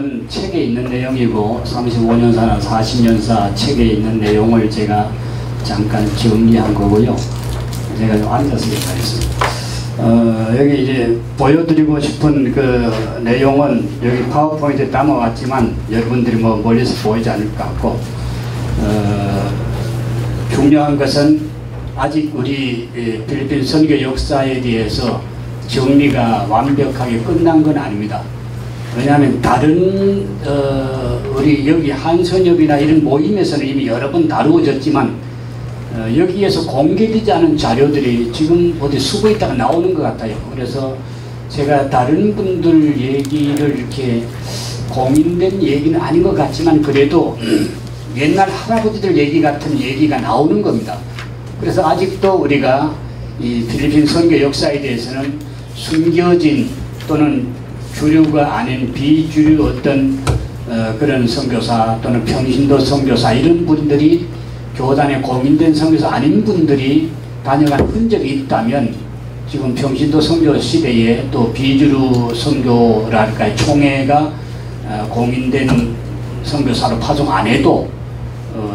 내용은 책에 있는 내용이고 35년사나 40년사 책에 있는 내용을 제가 잠깐 정리한 거고요. 제가 좀 앉아서 얘기하겠습니다. 여기 이제 보여드리고 싶은 그 내용은 여기 파워포인트에 담아왔지만 여러분들이 뭐 멀리서 보이지 않을 것 같고, 중요한 것은 아직 우리 필리핀 선교 역사에 대해서 정리가 완벽하게 끝난 건 아닙니다. 왜냐하면 다른 우리 여기 한선협이나 이런 모임에서는 이미 여러 번 다루어졌지만 여기에서 공개되지 않은 자료들이 지금 어디 수고 있다가 나오는 것 같아요. 그래서 제가 다른 분들 얘기를 이렇게 공인된 얘기는 아닌 것 같지만 그래도 옛날 할아버지들 얘기 같은 얘기가 나오는 겁니다. 그래서 아직도 우리가 이 필리핀 선교 역사에 대해서는 숨겨진 또는 주류가 아닌 비주류 어떤 그런 선교사 또는 평신도 선교사 이런 분들이 교단에 공인된 선교사 아닌 분들이 다녀간 흔적이 있다면 지금 평신도 선교 시대에 또 비주류 선교랄까 총회가 공인된 선교사로 파송 안 해도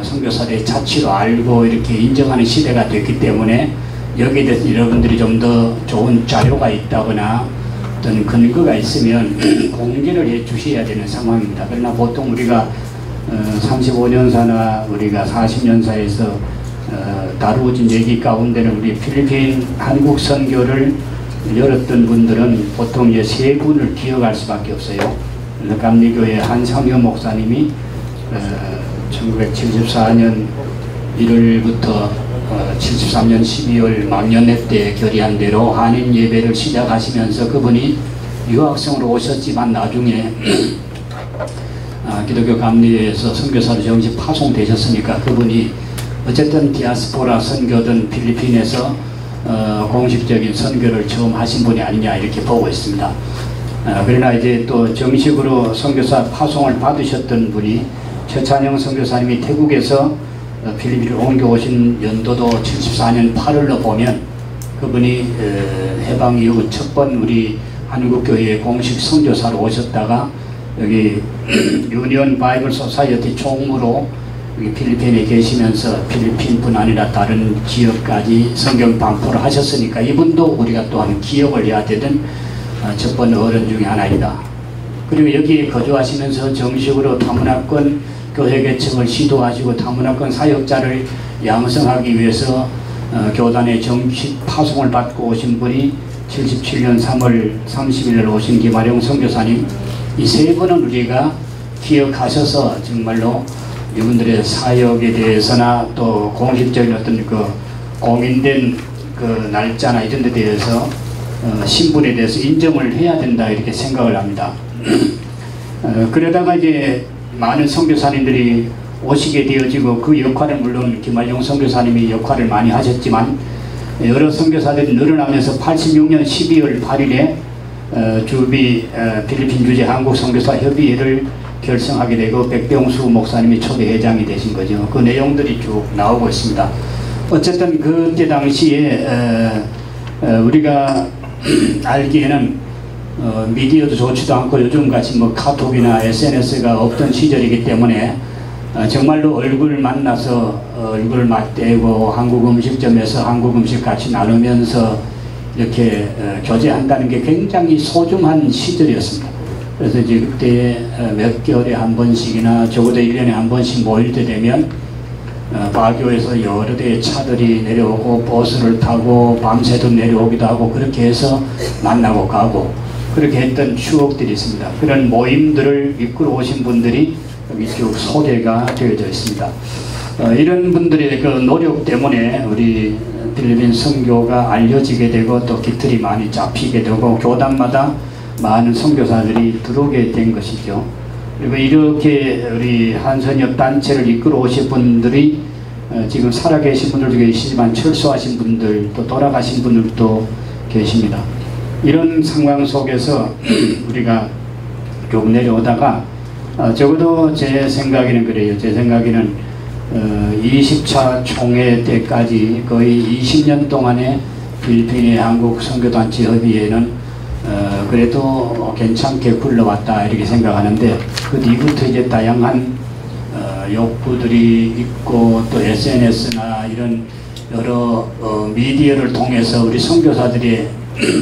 선교사들의 자치로 알고 이렇게 인정하는 시대가 됐기 때문에 여기에 대해서 여러분들이 좀 더 좋은 자료가 있다거나 어떤 근거가 있으면 공개를 해 주셔야 되는 상황입니다. 그러나 보통 우리가 35년사나 우리가 40년사에서 다루어진 얘기 가운데는 우리 필리핀 한국 선교를 열었던 분들은 보통 이제 세 분을 기억할 수밖에 없어요. 감리교회 한성효 목사님이 1974년 1월부터 73년 12월 망년회 때 결의한 대로 한인 예배를 시작하시면서 그분이 유학생으로 오셨지만 나중에 기독교 감리회에서 선교사로 정식 파송되셨으니까 그분이 어쨌든 디아스포라 선교든 필리핀에서 공식적인 선교를 처음 하신 분이 아니냐 이렇게 보고 있습니다. 그러나 이제 또 정식으로 선교사 파송을 받으셨던 분이 최찬영 선교사님이 태국에서 필리핀을 옮겨오신 연도도 74년 8월로 보면 그분이 해방 이후 첫 번 우리 한국교회에 공식 선교사로 오셨다가 여기 유니온 바이블 소사이어티 총무로 여기 필리핀에 계시면서 필리핀뿐 아니라 다른 지역까지 성경 방포를 하셨으니까 이분도 우리가 또한 기억을 해야 되는 첫 번째 어른 중에 하나이다. 그리고 여기에 거주하시면서 정식으로 다문화권 교회 개척을 시도하시고 다문화권 사역자를 양성하기 위해서 교단의 정식 파송을 받고 오신 분이 77년 3월 30일 오신 김아령 선교사님, 이 세 분은 우리가 기억하셔서 정말로 이분들의 사역에 대해서나 또 공식적인 어떤 그 공인된 그 날짜나 이런 데 대해서 신분에 대해서 인정을 해야 된다 이렇게 생각을 합니다. 그러다가 이제 많은 선교사님들이 오시게 되어지고 그 역할은 물론 김한용 선교사님이 역할을 많이 하셨지만 여러 선교사들이 늘어나면서 86년 12월 8일에 주비 필리핀 주재 한국 선교사 협의회를 결성하게 되고 백병수 목사님이 초대 회장이 되신 거죠. 그 내용들이 쭉 나오고 있습니다. 어쨌든 그때 당시에 우리가 알기에는 미디어도 좋지도 않고 요즘같이 뭐 카톡이나 SNS가 없던 시절이기 때문에 정말로 얼굴 만나서 얼굴 맞대고 한국 음식점에서 한국 음식 같이 나누면서 이렇게 교제한다는 게 굉장히 소중한 시절이었습니다. 그래서 이제 그때 몇 개월에 한 번씩이나 적어도 1년에 한 번씩 모일 때 되면 바교에서 여러 대의 차들이 내려오고 버스를 타고 밤새도 내려오기도 하고 그렇게 해서 만나고 가고 그렇게 했던 추억들이 있습니다. 그런 모임들을 이끌어 오신 분들이 여기 쭉 소개가 되어져 있습니다. 이런 분들의 그 노력 때문에 우리 필리핀 선교가 알려지게 되고 또 깃털이 많이 잡히게 되고 교단마다 많은 선교사들이 들어오게 된 것이죠. 그리고 이렇게 우리 한선협 단체를 이끌어 오신 분들이 지금 살아계신 분들도 계시지만 철수하신 분들 또 돌아가신 분들도 계십니다. 이런 상황 속에서 우리가 쭉 내려오다가 적어도 제 생각에는 그래요. 제 생각에는 20차 총회 때까지 거의 20년 동안의 필리핀의 한국 선교단체 협의회는 그래도 괜찮게 굴러왔다 이렇게 생각하는데 그 뒤부터 이제 다양한 욕구들이 있고 또 SNS나 이런 여러 미디어를 통해서 우리 선교사들의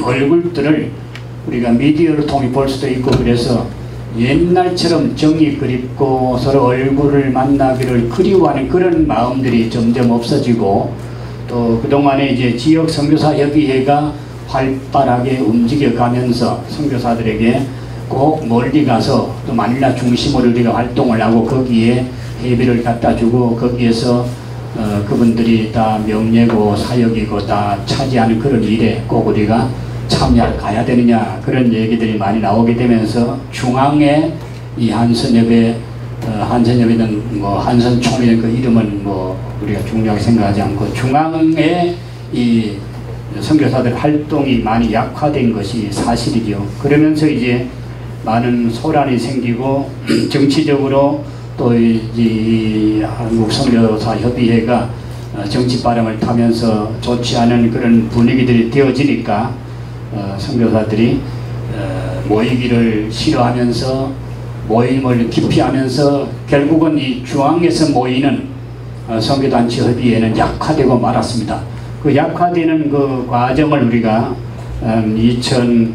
얼굴들을 우리가 미디어를 통해 볼 수도 있고 그래서 옛날처럼 정이 그립고 서로 얼굴을 만나기를 그리워하는 그런 마음들이 점점 없어지고 또 그동안에 이제 지역 선교사 협의회가 활발하게 움직여가면서 선교사들에게 꼭 멀리 가서 또 마닐라 중심으로 우리가 활동을 하고 거기에 회비를 갖다 주고 거기에서 그분들이 다 명예고 사역이고 다 차지하는 그런 일에 꼭 우리가 참여를 가야 되느냐 그런 얘기들이 많이 나오게 되면서 중앙에 이 한선협의 한선협이든 뭐 한선총이든 그 이름은 뭐 우리가 중요하게 생각하지 않고 중앙에 이 선교사들 활동이 많이 약화된 것이 사실이죠. 그러면서 이제 많은 소란이 생기고 정치적으로 또 이 한국 선교사 협의회가 정치 바람을 타면서 좋지 않은 그런 분위기들이 되어지니까 선교사들이 모이기를 싫어하면서 모임을 기피하면서 결국은 이 중앙에서 모이는 선교단체 협의회는 약화되고 말았습니다. 그 약화되는 그 과정을 우리가 2006년도,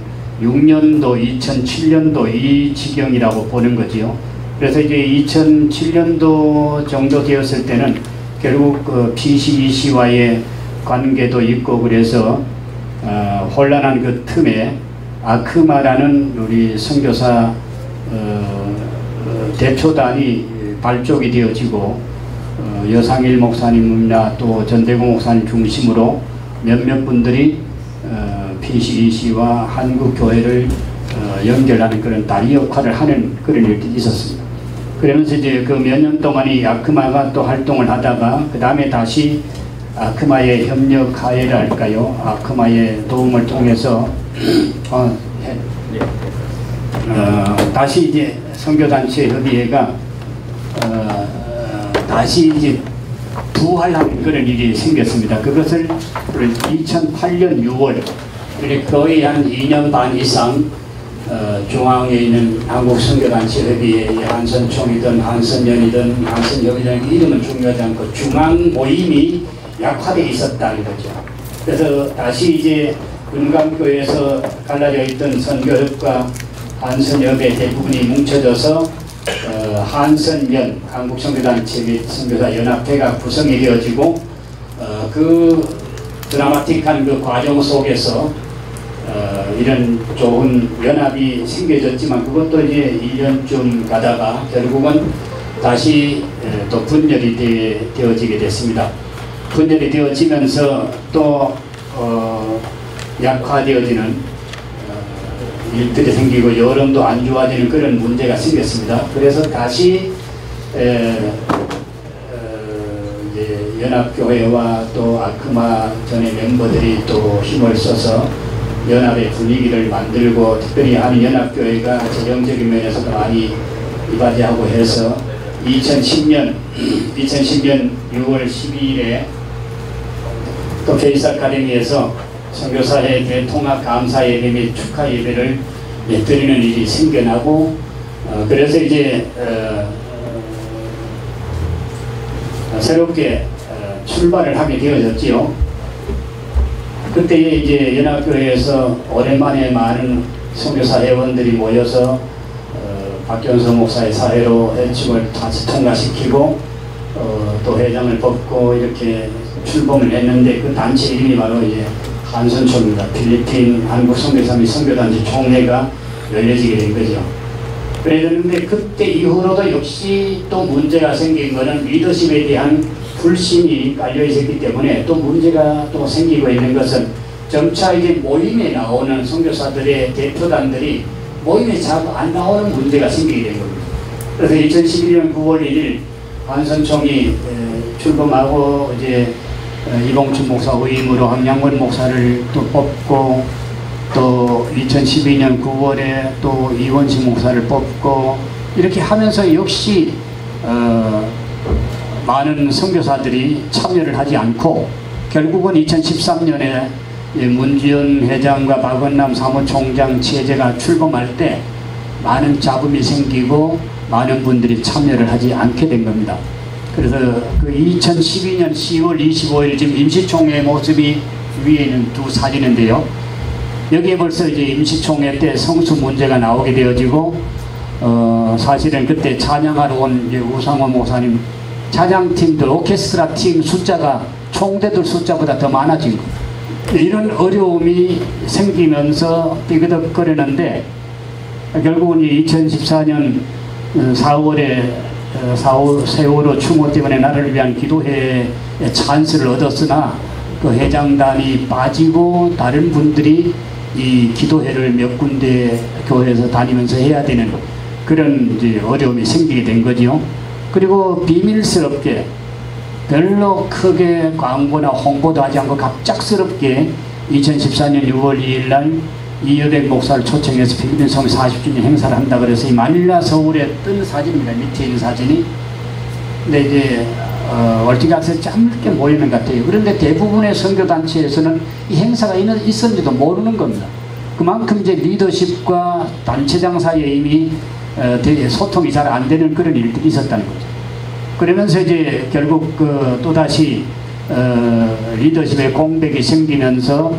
2007년도 이 지경이라고 보는 거지요. 그래서 이제 2007년도 정도 되었을 때는 결국 그 PCEC와의 관계도 있고 그래서 혼란한 그 틈에 아크마라는 우리 선교사 대표단이 발족이 되어지고 여상일 목사님이나 또 전대공 목사님 중심으로 몇몇 분들이 PCEC와 한국교회를 연결하는 그런 다리 역할을 하는 그런 일들이 있었습니다. 그러면서 이제 그 몇 년 동안 이 아크마가 또 활동을 하다가 그 다음에 다시 아크마의 협력하에를 할까요? 아크마의 도움을 통해서 다시 이제 선교단체 협의회가 다시 이제 부활하는 그런 일이 생겼습니다. 그것을 2008년 6월 거의 한 2년 반 이상 중앙에 있는 한국 선교단체 협의회 한선총이든 한선연이든 한선협이든 이름은 중요하지 않고 중앙 모임이 약화되어 있었다는 거죠. 그래서 다시 이제 은감교에서 갈라져 있던 선교협과 한선협의 대부분이 뭉쳐져서 한선연 한국선교단체 및 선교사연합회가 구성이 되어지고 그 드라마틱한 그 과정 속에서 이런 좋은 연합이 생겨졌지만 그것도 이제 1년쯤 가다가 결국은 다시 또 분열이 되어지게 됐습니다. 분열이 되어지면서 또 약화되어지는 일들이 생기고 여론도 안 좋아지는 그런 문제가 생겼습니다. 그래서 다시 이제 연합교회와 또 아크마 전의 멤버들이 또 힘을 써서 연합의 분위기를 만들고 특별히 한 연합교회가 재정적인 면에서도 많이 이바지하고 해서 2010년 6월 12일에 또 페이스 아카데미에서 선교사회 대통합 감사 예배 및 축하 예배를 드리는 일이 생겨나고 그래서 이제 새롭게 출발을 하게 되어졌지요. 그때 이제 연합교회에서 오랜만에 많은 선교사 회원들이 모여서 박경서 목사의 사회로 해침을 다시 통과시키고 또 회장을 뽑고 이렇게 출범을 했는데 그 단체 이름이 바로 이제 한선총입니다. 필리핀 한국 선교사 및 선교단체 총회가 열려지게 된 거죠. 그랬는데 그때 이후로도 역시 또 문제가 생긴 거는 리더십에 대한 불신이 깔려 있었기 때문에 또 문제가 또 생기고 있는 것은 점차 이제 모임에 나오는 선교사들의 대표단들이 모임에 잘 안 나오는 문제가 생기게 된 겁니다. 그래서 2011년 9월 1일 한선총이 출범하고 이제 이봉춘 목사 의임으로 황양원 목사를 또 뽑고 또 2012년 9월에 또 이원식 목사를 뽑고 이렇게 하면서 역시 많은 선교사들이 참여를 하지 않고 결국은 2013년에 문지연 회장과 박원남 사무총장 체제가 출범할 때 많은 잡음이 생기고 많은 분들이 참여를 하지 않게 된 겁니다. 그래서 그 2012년 10월 25일 지금 임시총회 모습이 위에 있는 두 사진인데요. 여기에 벌써 이제 임시총회 때 성수 문제가 나오게 되어지고 사실은 그때 찬양하러 온 우상호 목사님 찬양팀들 오케스트라 팀 숫자가 총대들 숫자보다 더 많아진 거. 이런 어려움이 생기면서 삐그덕거리는데 결국은 2014년 4월에 세월호 추모 때문에 나를 위한 기도회의 찬스를 얻었으나 그 회장단이 빠지고 다른 분들이 이 기도회를 몇 군데 교회에서 다니면서 해야 되는 그런 이제 어려움이 생기게 된 거지요. 그리고 비밀스럽게 별로 크게 광고나 홍보도 하지 않고 갑작스럽게 2014년 6월 2일 날 이여백 목사를 초청해서 필리핀 성교 40주년 행사를 한다 그래서 이 마닐라 서울에 뜬 사진입니다. 밑에 있는 사진이. 근데 이제 얼핏 가서 짧게 모이는 것 같아요. 그런데 대부분의 선교단체에서는 이 행사가 있었는지도 모르는 겁니다. 그만큼 이제 리더십과 단체장 사이에 이미 소통이 잘 안 되는 그런 일들이 있었다는 거죠. 그러면서 이제 결국 또다시 리더십의 공백이 생기면서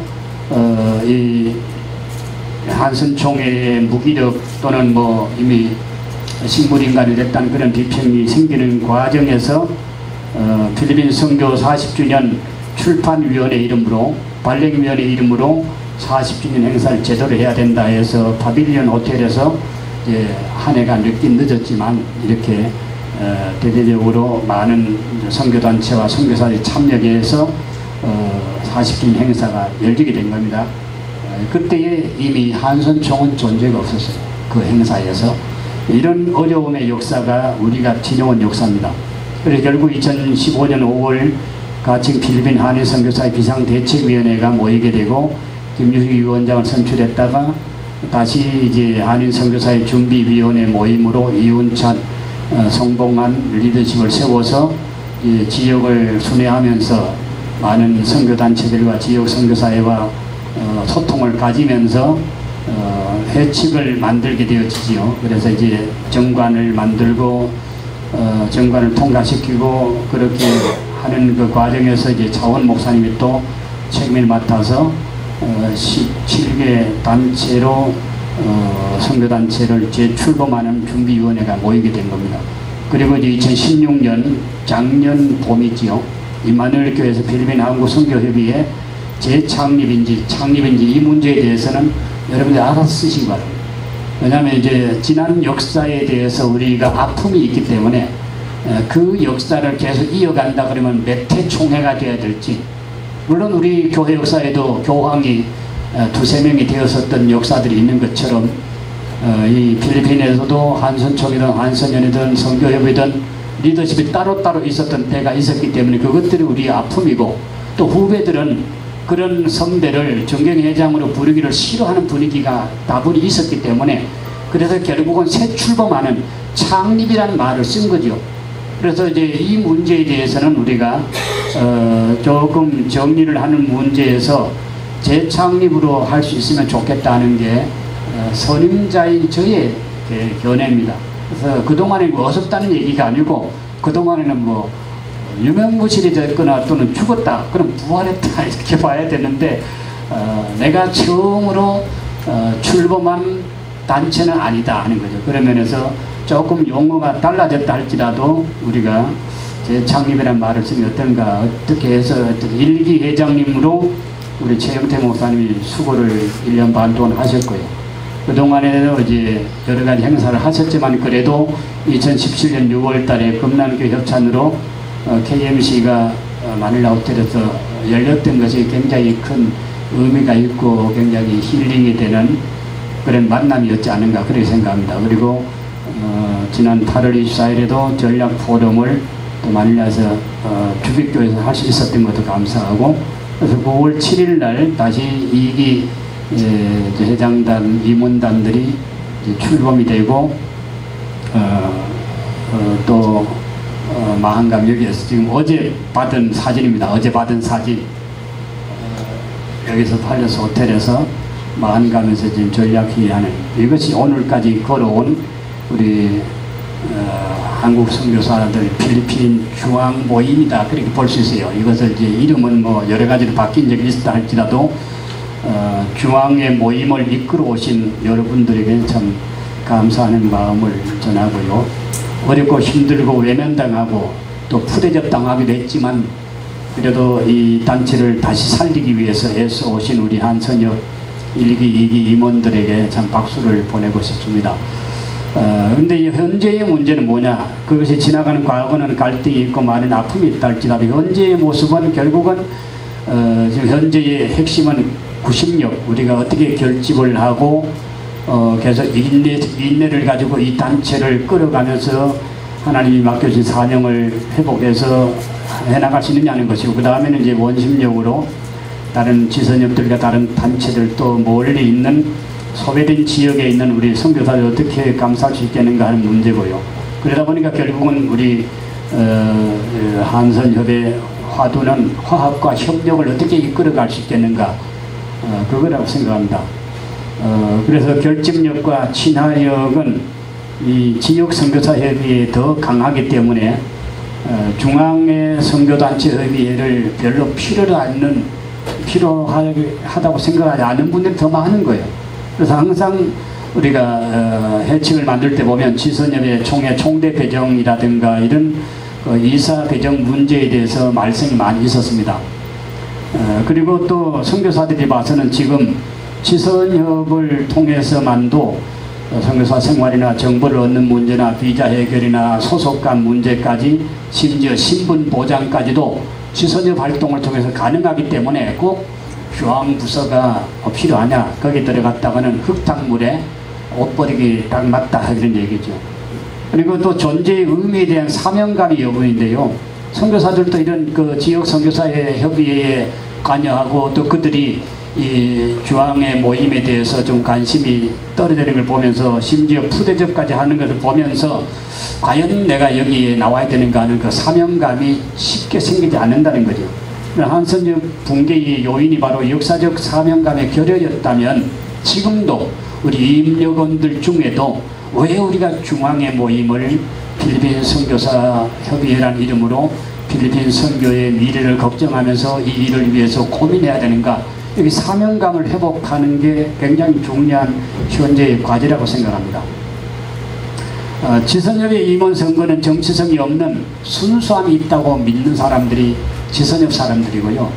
이 한선 총회의 무기력 또는 뭐 이미 식물인간이 됐다는 그런 비평이 생기는 과정에서 필리핀 선교 40주년 출판위원회 이름으로 발령위원회 이름으로 40주년 행사를 제대로 해야 된다 해서 파빌리온 호텔에서 이제 한 해가 늦었지만 이렇게 대대적으로 많은 선교단체와 선교사들이 참여해서 40주년 행사가 열리게 된 겁니다. 그때에 이미 한선총은 존재가 없었어요. 그 행사에서. 이런 어려움의 역사가 우리가 지녀온 역사입니다. 그래서 결국 2015년 5월 가칭 필리핀 한인 선교사의 비상대책위원회가 모이게 되고 김유식 위원장을 선출했다가 다시 이제 한인 선교사의 준비위원회 모임으로 이운찬, 성봉한 리더십을 세워서 지역을 순회하면서 많은 선교단체들과 지역 선교사회와 소통을 가지면서 회칙을 만들게 되어지지요. 그래서 이제 정관을 만들고 정관을 통과시키고 그렇게 하는 그 과정에서 이제 차원 목사님이 또 책임을 맡아서 17개 단체로 선교단체를 재출범하는 준비위원회가 모이게 된 겁니다. 그리고 이제 2016년 작년 봄이지요. 임마누엘 교회에서 필리핀 한국 선교협의회 재창립인지 창립인지 이 문제에 대해서는 여러분들이 알아서 쓰시기 바랍니다. 왜냐하면 이제 지난 역사에 대해서 우리가 아픔이 있기 때문에 그 역사를 계속 이어간다 그러면 몇 해 총회가 되어야 될지, 물론 우리 교회 역사에도 교황이 두세 명이 되었었던 역사들이 있는 것처럼 이 필리핀에서도 한선총이든 한선연이든 선교협이든 리더십이 따로따로 있었던 때가 있었기 때문에 그것들이 우리의 아픔이고, 또 후배들은 그런 선배를 정경회장으로 부르기를 싫어하는 분위기가 다분히 있었기 때문에 그래서 결국은 새 출범하는 창립이라는 말을 쓴 거죠. 그래서 이제 이 문제에 대해서는 우리가 조금 정리를 하는 문제에서 재창립으로 할 수 있으면 좋겠다는 게 선임자인 저의 견해입니다. 그래서 그동안에 어섭다는 얘기가 아니고 그동안에는 뭐 유명무실해졌거나 또는 죽었다 그럼 부활했다 이렇게 봐야 되는데 내가 처음으로 출범한 단체는 아니다 하는 거죠. 그런 면에서 조금 용어가 달라졌다 할지라도 우리가 재창립이라는 말을 쓰면 어떤가, 어떻게 해서 일기 회장님으로 우리 최영태 목사님이 수고를 1년 반 동안 하셨고요. 그동안에도 이제 여러 가지 행사를 하셨지만 그래도 2017년 6월 달에 금난교 협찬으로 KMC가 마닐라 호텔에서 열렸던 것이 굉장히 큰 의미가 있고 굉장히 힐링이 되는 그런 만남이었지 않은가 그렇게 생각합니다. 그리고 지난 8월 24일에도 전략 포럼을 또 마닐라에서 주빅교에서 할 수 있었던 것도 감사하고, 그래서 9월 7일 날 다시 이기 회장단 임원단들이 출범이 되고 또 마한감 여기에서 지금 어제 받은 사진입니다. 어제 받은 사진. 여기서 팔려서 호텔에서 마흔가면서 지금 전략회의하는, 이것이 오늘까지 걸어온 우리 한국 선교사들 필리핀 중앙 모임이다, 그렇게 볼 수 있어요. 이것을 이제 이름은 뭐 여러 가지로 바뀐 적이 있다 할지라도 중앙의 모임을 이끌어 오신 여러분들에게 참 감사하는 마음을 전하고요. 어렵고 힘들고 외면당하고 또 푸대접 당하기도 했지만 그래도 이 단체를 다시 살리기 위해서 애써 오신 우리 한선협 1기, 2기 임원들에게 참 박수를 보내고 싶습니다. 근데 현재의 문제는 뭐냐? 그것이 지나가는 과거는 갈등이 있고 많은 아픔이 있다 할지라도 현재의 모습은 결국은 지금 현재의 핵심은 구심력, 우리가 어떻게 결집을 하고 계속 인내를 가지고 이 단체를 끌어가면서 하나님이 맡겨진 사명을 회복해서 해나갈 수 있느냐는 것이고, 그 다음에는 이제 원심력으로 다른 지선협들과 다른 단체들 또 멀리 있는 소외된 지역에 있는 우리 선교사를 어떻게 감싸할 수 있겠는가 하는 문제고요. 그러다 보니까 결국은 우리 한선협의 화두는 화합과 협력을 어떻게 이끌어갈 수 있겠는가, 그거라고 생각합니다. 그래서 결집력과 친화력은 이 지역 선교사협의회에 더 강하기 때문에 중앙의 선교단체 협의회를 별로 필요하다고 생각하지 않는 분들이 더 많은 거예요. 그래서 항상 우리가 해칭을 만들 때 보면 지선협의 총대 배정이라든가 이런 이사 배정 문제에 대해서 말씀이 많이 있었습니다. 그리고 또 선교사들이 봐서는 지금 지선협을 통해서만도 선교사 생활이나 정보를 얻는 문제나 비자 해결이나 소속감 문제까지 심지어 신분 보장까지도 지선협 활동을 통해서 가능하기 때문에 꼭 중앙부서가 필요하냐, 거기 들어갔다가는 흙탕물에 옷 버리기 딱 맞다, 이런 얘기죠. 그리고 또 존재의 의미에 대한 사명감이 여부인데요. 선교사들도 이런 그 지역 선교사의 협의회에 관여하고 또 그들이 이 중앙의 모임에 대해서 좀 관심이 떨어지는 걸 보면서 심지어 푸대접까지 하는 것을 보면서 과연 내가 여기에 나와야 되는가 하는 그 사명감이 쉽게 생기지 않는다는 거죠. 한선협 붕괴의 요인이 바로 역사적 사명감의 결여였다면 지금도 우리 임력원들 중에도 왜 우리가 중앙의 모임을 필리핀 선교사 협의회라는 이름으로 필리핀 선교의 미래를 걱정하면서 이 일을 위해서 고민해야 되는가, 여기 사명감을 회복하는 게 굉장히 중요한 현재의 과제라고 생각합니다. 지선협의 임원 선거는 정치성이 없는 순수함이 있다고 믿는 사람들이 지선협 사람들이고요.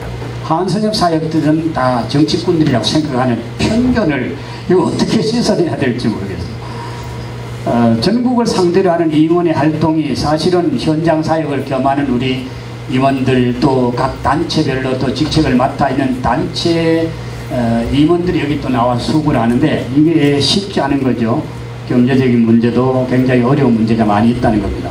한선협 사역들은 다 정치꾼들이라고 생각하는 편견을 이거 어떻게 시설해야 될지 모르겠어요. 전국을 상대로 하는 임원의 활동이 사실은 현장 사역을 겸하는 우리 임원들 또 각 단체별로 또 직책을 맡아 있는 단체 임원들이 여기 또 나와 수업을 하는데 이게 쉽지 않은 거죠. 경제적인 문제도 굉장히 어려운 문제가 많이 있다는 겁니다.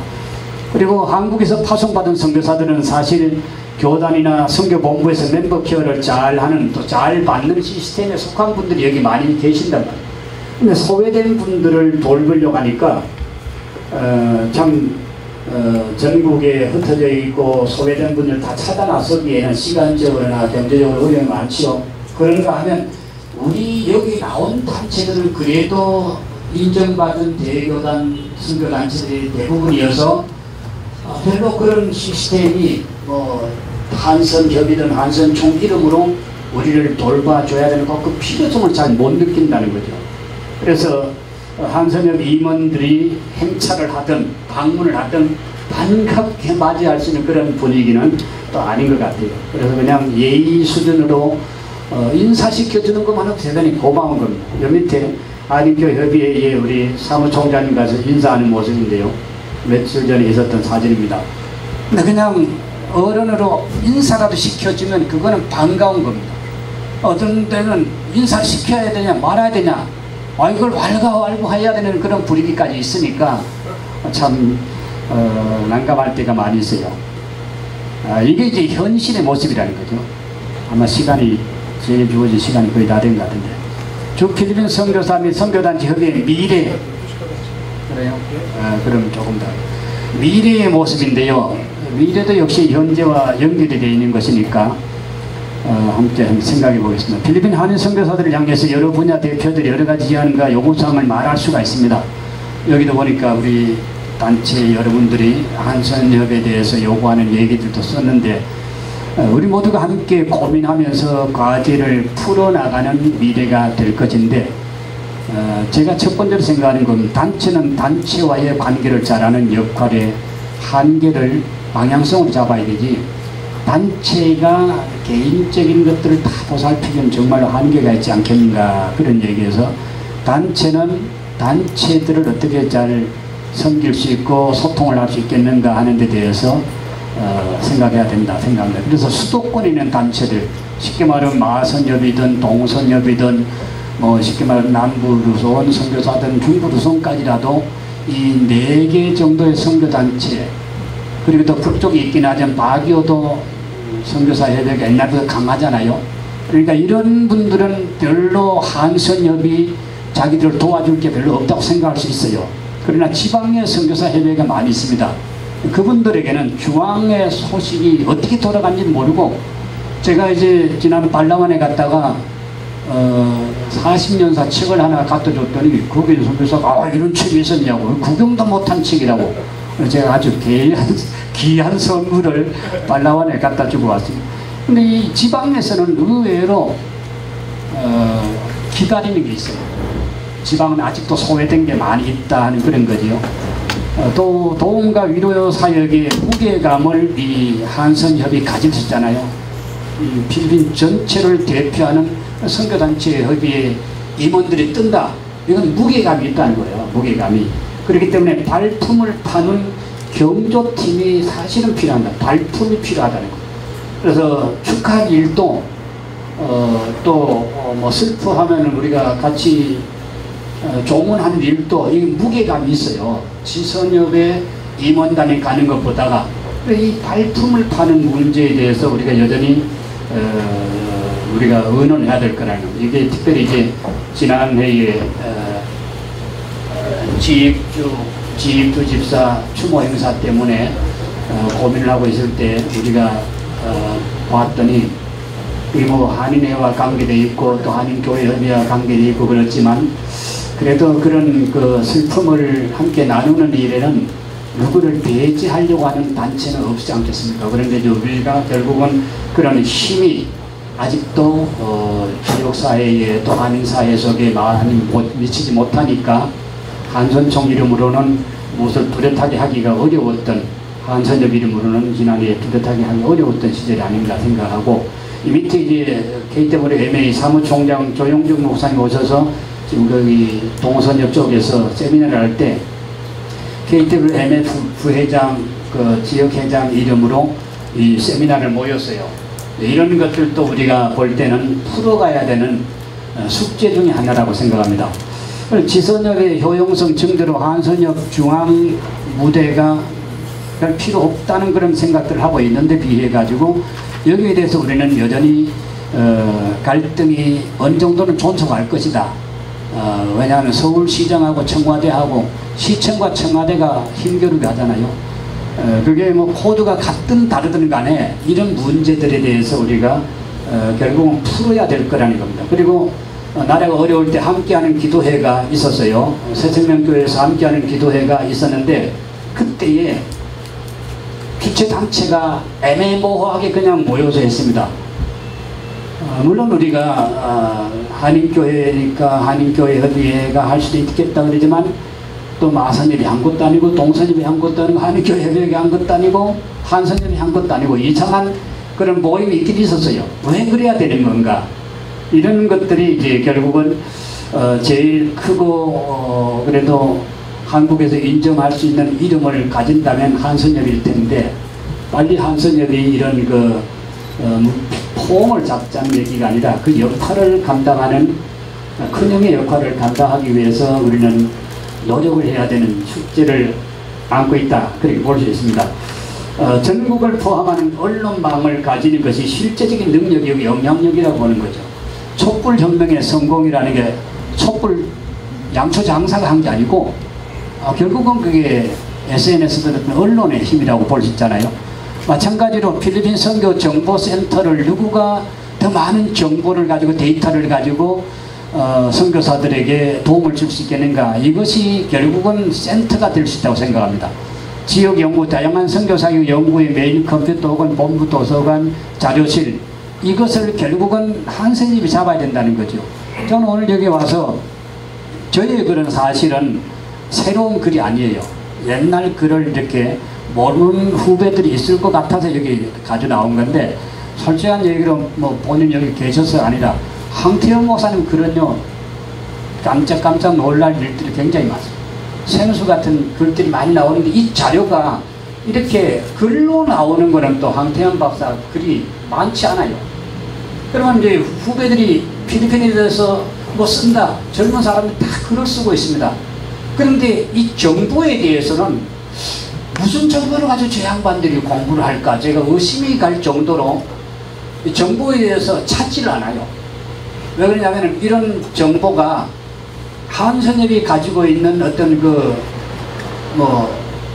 그리고 한국에서 파송받은 선교사들은 사실 교단이나 선교본부에서 멤버 케어를 잘 하는 또 잘 받는 시스템에 속한 분들이 여기 많이 계신단 말이에요. 근데 소외된 분들을 돌보려고 하니까 전국에 흩어져 있고 소외된 분들 다 찾아 나서기에는 시간적으로나 경제적으로 어려움이 많지요. 그런가 하면 우리 여기 나온 단체들은 그래도 인정받은 대교단 선교단체들이 대부분이어서 별로 그런 시스템이 뭐 한선협이든 한선총 이름으로 우리를 돌봐줘야 되는 그 필요성을 잘 못 느낀다는 거죠. 그래서 한선협 임원들이 행차를 하든 방문을 하든 반갑게 맞이할 수 있는 그런 분위기는 또 아닌 것 같아요. 그래서 그냥 예의 수준으로 인사시켜주는 것만으로 대단히 고마운 겁니다. 여 밑에 한인교협의회에 우리 사무총장님 가서 인사하는 모습인데요. 며칠 전에 있었던 사진입니다. 근데 그냥 어른으로 인사라도 시켜주면 그거는 반가운 겁니다. 어떤 때는 인사시켜야 되냐 말아야 되냐, 이걸 왈가왈부해야 되는 그런 분위기까지 있으니까 참 난감할 때가 많이 있어요. 이게 이제 현실의 모습이라는 거죠. 아마 시간이 제일 주어진 시간이 거의 다 된 것 같은데, 주 필리핀 선교사 및 선교단체 협의회 미래, 그래요? 그럼 조금 더 미래의 모습인데요. 미래도 역시 현재와 연결이 되어 있는 것이니까 함께 생각해 보겠습니다. 필리핀 한인 선교사들을 향해서 여러 분야 대표들이 여러 가지 제안과 요구사항을 말할 수가 있습니다. 여기도 보니까 우리 단체 여러분들이 한선협에 대해서 요구하는 얘기들도 썼는데 우리 모두가 함께 고민하면서 과제를 풀어나가는 미래가 될 것인데 제가 첫 번째로 생각하는 건 단체는 단체와의 관계를 잘하는 역할의 한계를 방향성으로 잡아야 되지 단체가 개인적인 것들을 다 보살피면 정말로 한계가 있지 않겠는가 그런 얘기에서 단체는 단체들을 어떻게 잘 섬길 수 있고 소통을 할 수 있겠는가 하는 데 대해서 생각해야 된다 생각합니다. 그래서 수도권에 있는 단체들 쉽게 말하면 마선협이든 동선협이든 뭐 쉽게 말하면 남부루선 선교사든 중부루선까지라도 이 4개 정도의 선교단체 그리고 또 북쪽에 있긴 하지만 바기오도 선교사 협회가 옛날부터 강하잖아요. 그러니까 이런 분들은 별로 한선협이 자기들을 도와줄 게 별로 없다고 생각할 수 있어요. 그러나 지방의 선교사 협회가 많이 있습니다. 그분들에게는 중앙의 소식이 어떻게 돌아간지 모르고 제가 이제 지난 발라완에 갔다가 40년사 책을 하나 갖다 줬더니 거기 선교사가 이런 책이 있었냐고 구경도 못한 책이라고 제가 아주 귀한 선물을 발라완에 갖다 주고 왔습니다. 근데 이 지방에서는 의외로 기다리는 게 있어요. 지방은 아직도 소외된 게 많이 있다 하는 그런 거지요. 또 도움과 위로 사역의 무게감을 이 한선협이 가지고 있잖아요. 이 필리핀 전체를 대표하는 선교단체 협의회 임원들이 뜬다. 이건 무게감이 있다는 거예요. 무게감이. 그렇기 때문에 발품을 파는 경조팀이 사실은 필요한다. 발품이 필요하다는 거예요. 그래서 축하 일도 뭐 슬퍼하면 우리가 같이 조문하는 일도 이 무게감이 있어요. 지선협의 임원단이 가는 것보다가 이 발품을 파는 문제에 대해서 우리가 여전히 우리가 의논해야 될 거라는 거. 이게 특별히 이제 지난 회의에 지익주 집사 추모 행사 때문에 고민을 하고 있을 때 우리가 봤더니 이 뭐 한인회와 관계돼 있고 또 한인교회협의와 관계돼 있고 그렇지만 그래도 그런 그 슬픔을 함께 나누는 일에는 누구를 배제하려고 하는 단체는 없지 않겠습니까? 그런데 우리가 결국은 그런 힘이 아직도 지역사회에 또 한인사회 속에 많이 미치지 못하니까 한선총 이름으로는 무엇을 뚜렷하게 하기가 어려웠던 한선협 이름으로는 지난해 뚜렷하게 하기 어려웠던 시절이 아닌가 생각하고 이 밑에 이제 KWMA 사무총장 조용정 목사님 오셔서 지금 거기 동선협 쪽에서 세미나를 할 때 KWMA 부회장 그 지역회장 이름으로 이 세미나를 모였어요. 이런 것들도 우리가 볼 때는 풀어가야 되는 숙제 중에 하나라고 생각합니다. 지선협의 효용성 증대로 한선협 중앙 무대가 별 필요 없다는 그런 생각들을 하고 있는데 비해 가지고 여기에 대해서 우리는 여전히 갈등이 어느 정도는 존속할 것이다. 왜냐하면 서울시장하고 청와대하고 시청과 청와대가 힘겨루게 하잖아요. 그게 뭐 코드가 같든 다르든 간에 이런 문제들에 대해서 우리가 결국은 풀어야 될 거라는 겁니다. 그리고 나라가 어려울 때 함께하는 기도회가 있었어요. 새생명교회에서 함께하는 기도회가 있었는데 그때에 주체단체가 애매모호하게 그냥 모여서 했습니다. 물론 우리가 한인교회니까 한인교회협의회가 할 수도 있겠다 그러지만 또 마선협이 한 것도 아니고 동선협이 한 것도 아니고 한인교회협의회가 한 것도 아니고 한선협이 한 것도 아니고 이상한 그런 모임이 있긴 있었어요. 왜 그래야 되는 건가? 이런 것들이 이제 결국은 제일 크고 그래도 한국에서 인정할 수 있는 이름을 가진다면 한선협일 텐데 빨리 한선협이 이런 그 폼을 잡자는 얘기가 아니라 그 역할을 감당하는 큰형의 역할을 감당하기 위해서 우리는 노력을 해야 되는 숙제를 안고 있다. 그렇게 볼 수 있습니다. 전국을 포함하는 언론망을 가지는 것이 실제적인 능력이고 영향력이라고 보는 거죠. 촛불혁명의 성공이라는 게 촛불 양초 장사가 한 게 아니고 결국은 그게 SNS든 언론의 힘이라고 볼 수 있잖아요. 마찬가지로 필리핀 선교 정보센터를 누구가 더 많은 정보를 가지고 데이터를 가지고 선교사들에게 도움을 줄 수 있겠는가. 이것이 결국은 센터가 될 수 있다고 생각합니다. 지역 연구, 다양한 선교사역 연구의 메인 컴퓨터 혹은 본부 도서관, 자료실, 이것을 결국은 한 선생님이 잡아야 된다는 거죠. 저는 오늘 여기 와서 저의 글은 사실은 새로운 글이 아니에요. 옛날 글을 이렇게 모르는 후배들이 있을 것 같아서 여기 가져 나온 건데, 솔직한 얘기로 뭐 본인 여기 계셔서 아니라 황태영 목사님 글은요, 깜짝 놀랄 일들이 굉장히 많습니다. 생수 같은 글들이 많이 나오는데, 이 자료가 이렇게 글로 나오는 거는 또 황태영 박사 글이 많지 않아요. 그러면 이제 후배들이 필리핀에 대해서 뭐 쓴다, 젊은 사람들이 다 글을 쓰고 있습니다. 그런데 이 정보에 대해서는 무슨 정보를 가지고 저 양반들이 공부를 할까, 제가 의심이 갈 정도로 이 정보에 대해서 찾지를 않아요. 왜 그러냐면 이런 정보가 한선협이 가지고 있는 어떤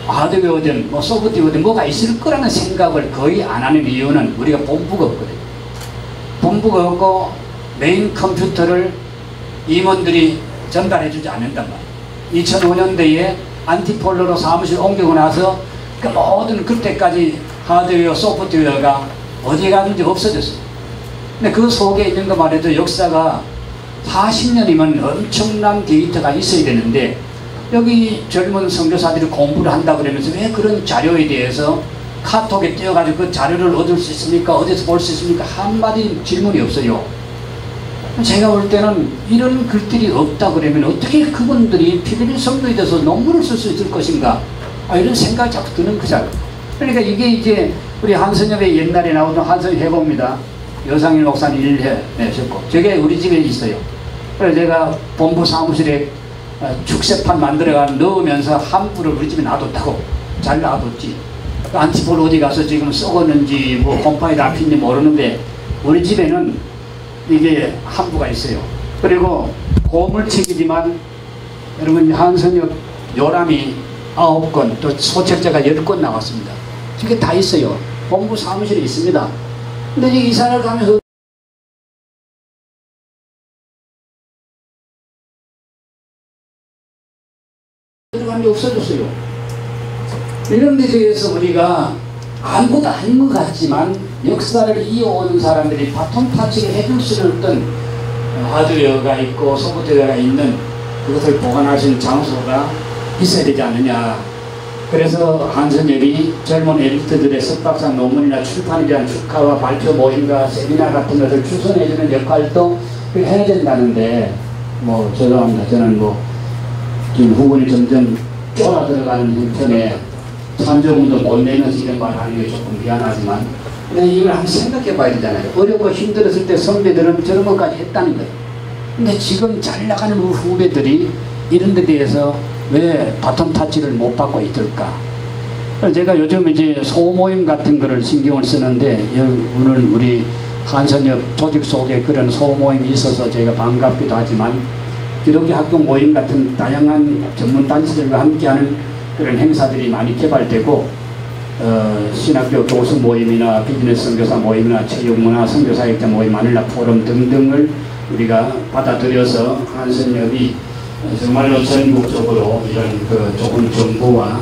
하드웨어든 소프트웨어든 뭐가 있을 거라는 생각을 거의 안 하는 이유는 우리가 본부가 없거든요. 본부가 없고 메인 컴퓨터를 임원들이 전달해 주지 않는단 말이에요. 2005년대에 안티폴로로 사무실 옮기고 나서 그 모든 그때까지 하드웨어, 소프트웨어가 어디 갔는지 없어졌어요. 근데 그 속에 있는 것만 해도 역사가 40년이면 엄청난 데이터가 있어야 되는데, 여기 젊은 선교사들이 공부를 한다 그러면서 왜 그런 자료에 대해서 카톡에 띄워가지고 그 자료를 얻을 수 있습니까? 어디서 볼 수 있습니까? 한마디 질문이 없어요. 제가 볼 때는 이런 글들이 없다 그러면 어떻게 그분들이 필리핀 선교에 대해서 논문을 쓸 수 있을 것인가, 이런 생각이 자꾸 드는 거잖아요. 그러니까 이게 이제 우리 한선협의 옛날에 나오던 한선협 해봅니다. 여상일 목사님 일해 내셨고, 저게 우리 집에 있어요. 그래서 제가 본부 사무실에 축세판 만들어가 넣으면서 함부를 우리 집에 놔뒀다고. 잘 놔뒀지. 안티폴 어디 가서 지금 썩었는지 뭐 곰팡이도 안 핀지 모르는데 우리 집에는 이게 함부가 있어요. 그리고 고물책이지만 여러분 한선협 요람이 9권, 또 소책자가 10권 나왔습니다. 이게 다 있어요. 본부 사무실에 있습니다. 근데 이제 이사를 가면서 들어간 게 없어졌어요. 이런 데 대해서 우리가 아무것도 아닌 것 같지만 역사를 이어오는 사람들이 바톤 타치를 해줄 수 있는 어떤 하드웨어가 있고 소프트웨어가 있는 그것을 보관할 수 있는 장소가 있어야 되지 않느냐. 그래서 한선협이 젊은 엘리트들의 석박사 논문이나 출판에 대한 축하와 발표 모임과 세미나 같은 것을 추선해주는 역할도 해야 된다는데, 뭐 죄송합니다. 저는 지금 후보이 점점 쫄아 들어가는 형편에 찬조금도 못 내면서 이런 말 하는 게 조금 미안하지만, 근데 이걸 한번 생각해 봐야 되잖아요. 어렵고 힘들었을 때 선배들은 저런 것까지 했다는 거예요. 근데 지금 잘 나가는 후배들이 이런 데 대해서 왜 바톤 타치를 못 받고 있을까? 제가 요즘 이제 소모임 같은 거를 신경을 쓰는데, 오늘 우리 한선협 조직 속에 그런 소모임이 있어서 제가 반갑기도 하지만, 기독교 학교 모임 같은 다양한 전문 단체들과 함께하는 그런 행사들이 많이 개발되고, 신학교 교수 모임이나 비즈니스 선교사 모임이나 체육문화 선교사역자 모임, 마닐라 포럼 등등을 우리가 받아들여서 한선협이 정말로 전국적으로 이런 좋은 정보와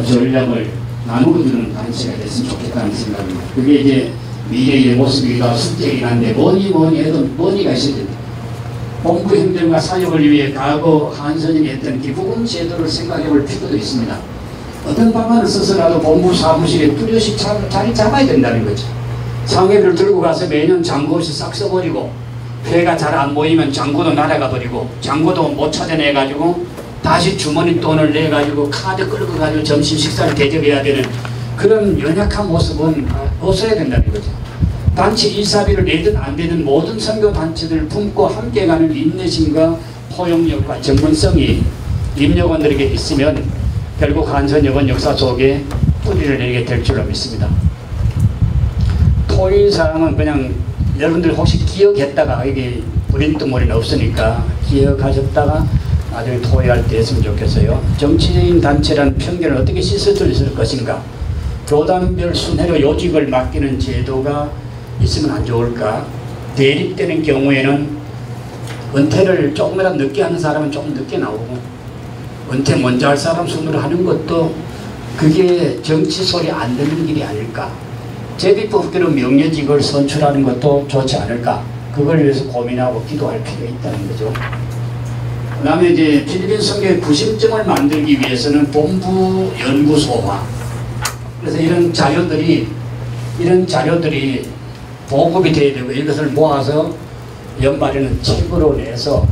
전략을 나누어주는 단체가 됐으면 좋겠다는 생각입니다. 그게 이제 미래의 모습이기도 실제이긴 한데, 뭐니 해도 뭐니가 있어야 됩니다. 본부 행정과 사역을 위해 과거 한선협이 했던 기부금 제도를 생각해 볼 필요도 있습니다. 어떤 방안을 써서라도 본부 사무실에 뚜렷이 자리 잡아야 된다는 거죠. 상회비를 들고 가서 매년 잔고 없이 싹 써버리고, 회가 잘 안 모이면 잔고도 날아가 버리고, 잔고도 못 찾아내가지고 다시 주머니 돈을 내가지고 카드 끌고 가지고 점심 식사를 대접해야 되는 그런 연약한 모습은 없어야 된다는 거죠. 단체 이사비를 내든 안 되든 모든 선교 단체들을 품고 함께 가는 인내심과 포용력과 전문성이 임역원들에게 있으면 결국 한선협은 역사 속에 뿌리를 내리게 될 줄로 믿습니다. 토의사항은 그냥 여러분들 혹시 기억했다가, 이게 뿌린뜨머리는 없으니까 기억하셨다가 나중에 토의할 때 했으면 좋겠어요. 정치적인 단체란 편견을 어떻게 씻어줄 수 있을 것인가, 교단별 순회로 요직을 맡기는 제도가 있으면 안 좋을까, 대립되는 경우에는 은퇴를 조금이라도 늦게 하는 사람은 조금 늦게 나오고, 은퇴 먼저 할 사람 순으로 하는 것도 그게 정치 소리 안 듣는 길이 아닐까. 제비뽑기로 명예직을 선출하는 것도 좋지 않을까. 그걸 위해서 고민하고 기도할 필요가 있다는 거죠. 그 다음에 이제 필리핀 선교의 구심점을 만들기 위해서는 본부 연구소화. 그래서 이런 자료들이 보급이 돼야 되고, 이것을 모아서 연말에는 책으로 내서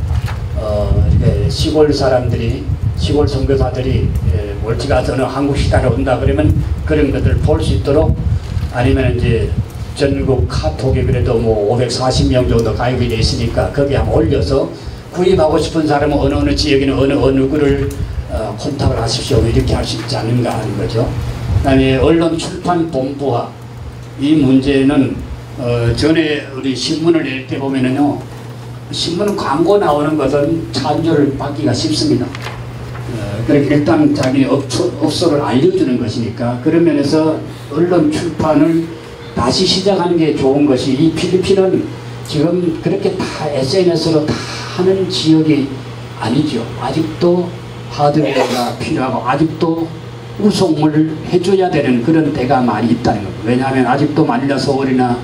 시골 사람들이, 시골 선교사들이 멀찌가 어느 한국 시달에 온다 그러면 그런 것들을 볼 수 있도록, 아니면 이제 전국 카톡에 그래도 뭐 540명 정도 가입이 돼 있으니까 거기에 한번 올려서 구입하고 싶은 사람은 어느 지역에는 어느 글을 콘탁을 하십시오, 이렇게 할 수 있지 않는가 하는 거죠. 그 다음에 언론 출판 본부화. 이 문제는 전에 우리 신문을 낼 때 보면은요, 신문은 광고 나오는 것은 찬조를 받기가 쉽습니다. 그렇게 일단 자기 업소를 알려주는 것이니까, 그런 면에서 언론 출판을 다시 시작하는 게 좋은 것이, 이 필리핀은 지금 그렇게 다 SNS로 다 하는 지역이 아니죠. 아직도 하드웨어가 필요하고 아직도 우송을 해줘야 되는 그런 데가 많이 있다는 겁니다. 왜냐하면 아직도 마닐라 서울이나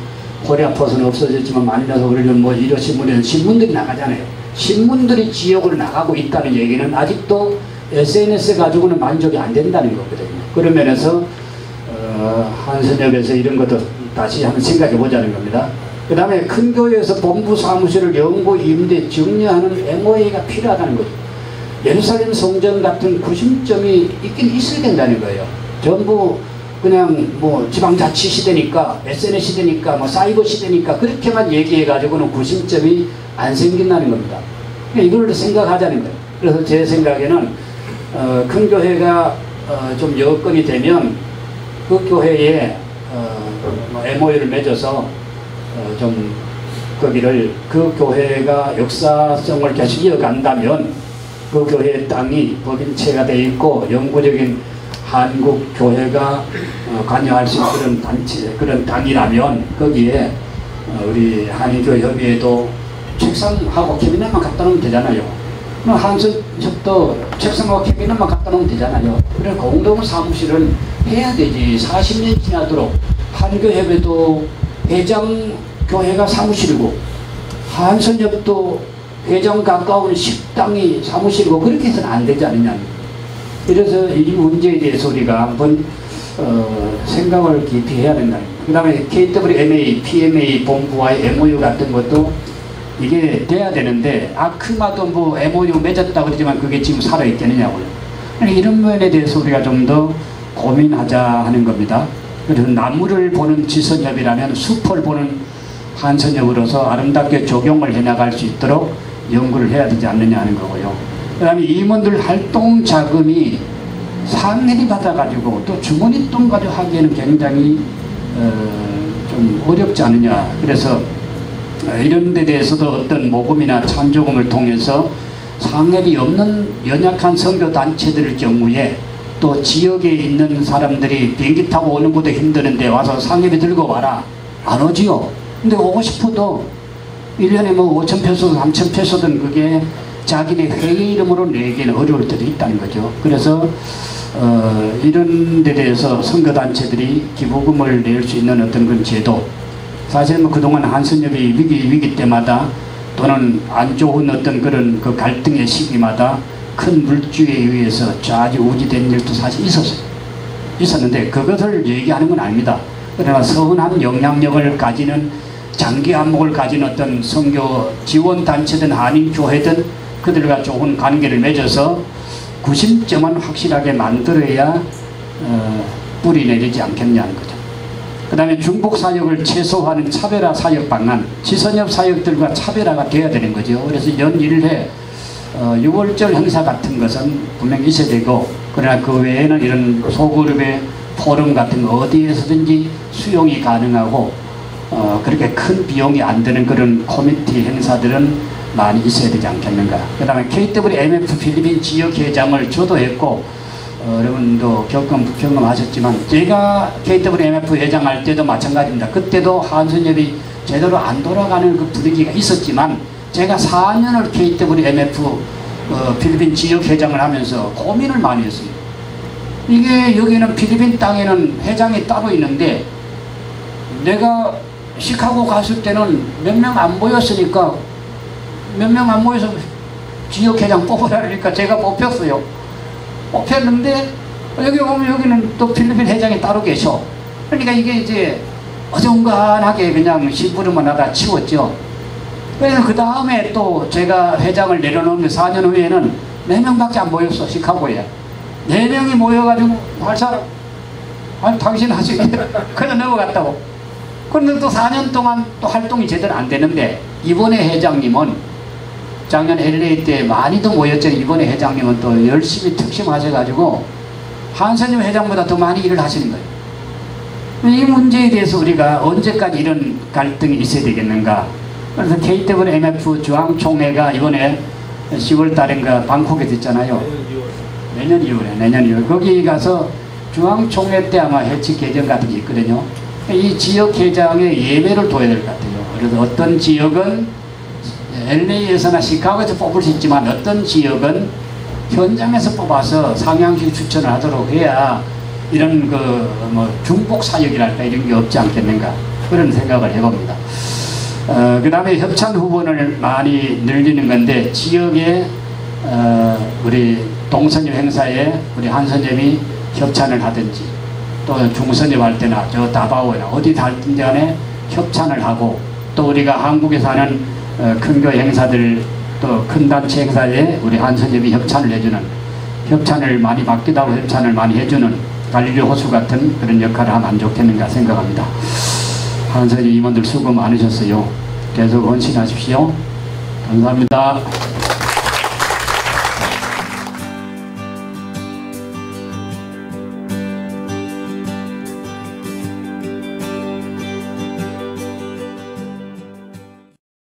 코리아포스는 없어졌지만 마닐라 서울에는 뭐 이런 신문들이 나가잖아요. 신문들이 지역으로 나가고 있다는 얘기는 아직도 SNS 가지고는 만족이 안 된다는 거거든요. 그런 면에서 한선역에서 이런 것도 다시 한번 생각해 보자는 겁니다. 그 다음에 큰 교회에서 본부 사무실을 연구 임대 정리하는 MOA가 필요하다는 거죠. 예루살렘 성전 같은 구심점이 있긴 있어야 된다는 거예요. 전부 그냥 뭐 지방자치 시대니까, SNS 시대니까, 뭐 사이버 시대니까 그렇게만 얘기해 가지고는 구심점이 안 생긴다는 겁니다. 이걸 생각하자는 거예요. 그래서 제 생각에는 큰 교회가 좀 여건이 되면 그 교회에 MOU를 맺어서 좀 거기를, 그 교회가 역사성을 계속 이어간다면 그 교회의 땅이 법인체가 되어 있고 영구적인 한국 교회가 관여할 수 있는 그런 단체, 그런 땅이라면 거기에 우리 한인교회 협의회도 책상하고 캐비넷만 갖다 놓으면 되잖아요. 한선협도 책상하고 캐비넷만 갖다 놓으면 되잖아요. 그래 공동 사무실을 해야 되지. 40년 지나도록 한교협회도 회장 교회가 사무실이고, 한선협도 회장 가까운 식당이 사무실이고, 그렇게 해서는 안 되지 않느냐. 그래서 이 문제에 대해서 우리가 한번 생각을 깊이 해야 된다. 그 다음에 KWMA, PMA 본부와의 MOU 같은 것도 이게 돼야 되는데, 아크마도 뭐 MOU 맺었다고 그러지만 그게 지금 살아있겠느냐고요. 이런 면에 대해서 우리가 좀 더 고민하자 하는 겁니다. 그래서 나무를 보는 지선협이라면 숲을 보는 한선협으로서 아름답게 적용을 해나갈 수 있도록 연구를 해야 되지 않느냐 하는 거고요. 그 다음에 임원들 활동 자금이 상해리 받아가지고 또 주머니 돈 가지고 하기에는 굉장히 좀 어렵지 않느냐. 그래서 이런 데 대해서도 어떤 모금이나 찬조금을 통해서 상해리 없는 연약한 선교단체들 경우에 또 지역에 있는 사람들이 비행기 타고 오는 것도 힘드는데 와서 상해비 들고 와라. 안 오지요. 근데 오고 싶어도 1년에 뭐 5,000페소든 3,000페소든 그게 자기네 회의 이름으로 내기는 어려울 때도 있다는 거죠. 그래서 이런 데 대해서 선교단체들이 기부금을 낼 수 있는 어떤 그런 제도, 사실 뭐 그동안 한선협이 위기 때마다 또는 안 좋은 어떤 그런 그 갈등의 시기마다 큰 물주에 의해서 좌지우지된 일도 사실 있었는데 그것을 얘기하는 건 아닙니다. 그러나 서운한 영향력을 가지는, 장기 안목을 가진 어떤 선교 지원단체든 한인교회든 그들과 좋은 관계를 맺어서 구심점은 확실하게 만들어야 뿌리 내리지 않겠냐는 거죠. 그 다음에 중복 사역을 최소화하는 차별화 사역 방안, 지선협 사역들과 차별화가 돼야 되는 거죠. 그래서 연 1회 6월절 행사 같은 것은 분명히 있어야 되고, 그러나 그 외에는 이런 소그룹의 포럼 같은 거 어디에서든지 수용이 가능하고 그렇게 큰 비용이 안 드는 그런 커뮤니티 행사들은 많이 있어야 되지 않겠는가. 그 다음에 KWMF 필리핀 지역회장을 저도 했고, 여러분도 경험하셨지만 제가 KWMF 회장할 때도 마찬가지입니다. 그때도 한선협이 제대로 안 돌아가는 그 분위기가 있었지만 제가 4년을 KWMF 필리핀 지역회장을 하면서 고민을 많이 했습니다. 이게 여기는 필리핀 땅에는 회장이 따로 있는데 내가 시카고 갔을 때는 몇 명 안 모였으니까 몇 명 안 모여서 지역회장 뽑으라니까 제가 뽑혔어요. 뽑혔는데 여기 오면 여기는 또 필리핀 회장이 따로 계셔. 그러니까 이게 이제 어정간하게 그냥 심부름만 하다 치웠죠. 그래서 그 다음에 또 제가 회장을 내려놓으면 4년 후에는 4명밖에 안 모였어. 시카고에 4명이 모여가지고 할 사람 아니 당신 하시게 그냥 넘어갔다고. 그런데 또 4년 동안 또 활동이 제대로 안 되는데 이번에 회장님은 작년 LA 때 많이도 모였죠. 이번에 회장님은 또 열심히 특심하셔가지고 한선임 회장보다 더 많이 일을 하시는 거예요. 이 문제에 대해서 우리가 언제까지 이런 갈등이 있어야 되겠는가. 그래서 KWMF 중앙총회가 이번에 10월 달인가 방콕에 됐잖아요. 내년 2월에 거기 가서 중앙총회 때 아마 해치 개정 같은 게 있거든요. 이 지역회장의 예외를 둬야 될 것 같아요. 그래서 어떤 지역은 LA에서나 시카고에서 뽑을 수 있지만 어떤 지역은 현장에서 뽑아서 상향식 추천을 하도록 해야 이런 뭐 중복 사역이랄까 이런 게 없지 않겠는가 그런 생각을 해봅니다. 그 다음에 협찬 후보를 많이 늘리는 건데 지역에 우리 동선협 행사에 우리 한선점이 협찬을 하든지 또 중선협 할 때나 저 다바오나 어디 할든지 간에 협찬을 하고 또 우리가 한국에서 하는 큰 교회 행사들 또 큰 단체 행사에 우리 한선협이 협찬을 해주는 협찬을 많이 받기도 하고 협찬을 많이 해주는 갈릴리 호수 같은 그런 역할을 하면 좋겠는가 생각합니다. 한선협 임원들 수고 많으셨어요. 계속 헌신하십시오. 감사합니다.